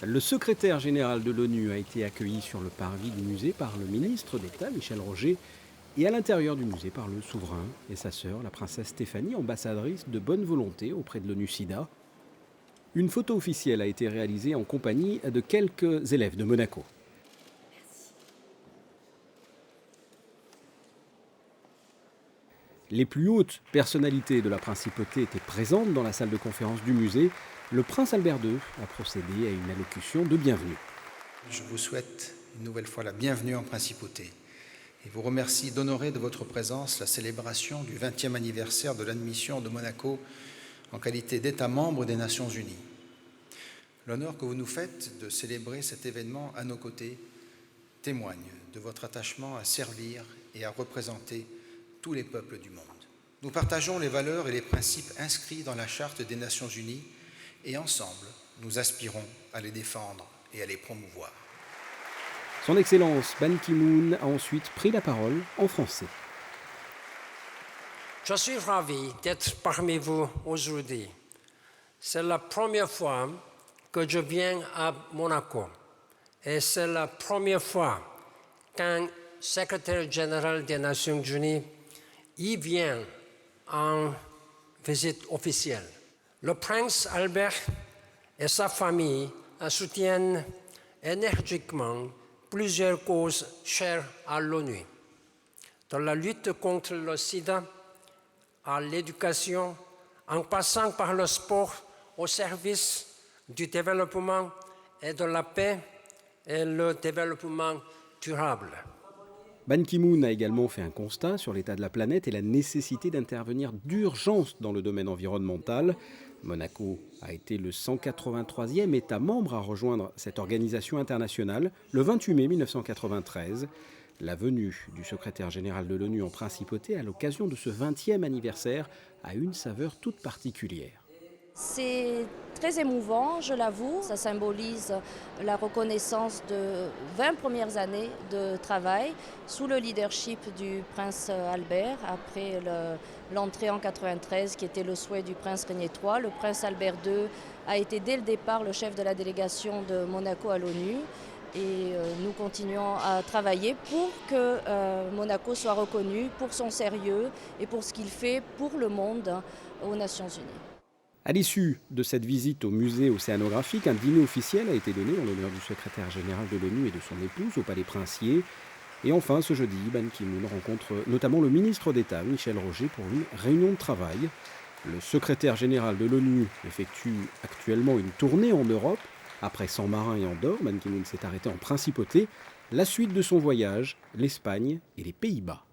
Le secrétaire général de l'ONU a été accueilli sur le parvis du musée par le ministre d'État Michel Roger et à l'intérieur du musée par le souverain et sa sœur, la princesse Stéphanie, ambassadrice de bonne volonté auprès de l'ONU-SIDA. Une photo officielle a été réalisée en compagnie de quelques élèves de Monaco. Les plus hautes personnalités de la principauté étaient présentes dans la salle de conférence du musée. Le prince Albert II a procédé à une allocution de bienvenue. Je vous souhaite une nouvelle fois la bienvenue en principauté et vous remercie d'honorer de votre présence la célébration du 20e anniversaire de l'admission de Monaco en qualité d'État membre des Nations Unies. L'honneur que vous nous faites de célébrer cet événement à nos côtés témoigne de votre attachement à servir et à représenter tous les peuples du monde. Nous partageons les valeurs et les principes inscrits dans la Charte des Nations Unies et ensemble, nous aspirons à les défendre et à les promouvoir. Son Excellence Ban Ki-moon a ensuite pris la parole en français. Je suis ravi d'être parmi vous aujourd'hui. C'est la première fois que je viens à Monaco et c'est la première fois qu'un secrétaire général des Nations Unies y vient en visite officielle. Le prince Albert et sa famille soutiennent énergiquement plusieurs causes chères à l'ONU, de la lutte contre le sida à l'éducation, en passant par le sport au service du développement et de la paix et le développement durable. Ban Ki-moon a également fait un constat sur l'état de la planète et la nécessité d'intervenir d'urgence dans le domaine environnemental. Monaco a été le 183e État membre à rejoindre cette organisation internationale le 28 mai 1993. La venue du secrétaire général de l'ONU en principauté à l'occasion de ce 20e anniversaire a une saveur toute particulière. C'est très émouvant, je l'avoue. Ça symbolise la reconnaissance de 20 premières années de travail sous le leadership du prince Albert, après l'entrée en 93 qui était le souhait du prince Régnier III. Le prince Albert II a été dès le départ le chef de la délégation de Monaco à l'ONU. Et nous continuons à travailler pour que Monaco soit reconnu pour son sérieux et pour ce qu'il fait pour le monde aux Nations Unies. À l'issue de cette visite au musée océanographique, un dîner officiel a été donné en l'honneur du secrétaire général de l'ONU et de son épouse au Palais Princier. Et enfin, ce jeudi, Ban Ki-moon rencontre notamment le ministre d'État Michel Roger pour une réunion de travail. Le secrétaire général de l'ONU effectue actuellement une tournée en Europe. Après San Marin et Andorre, Ban Ki-moon s'est arrêté en principauté. La suite de son voyage, l'Espagne et les Pays-Bas.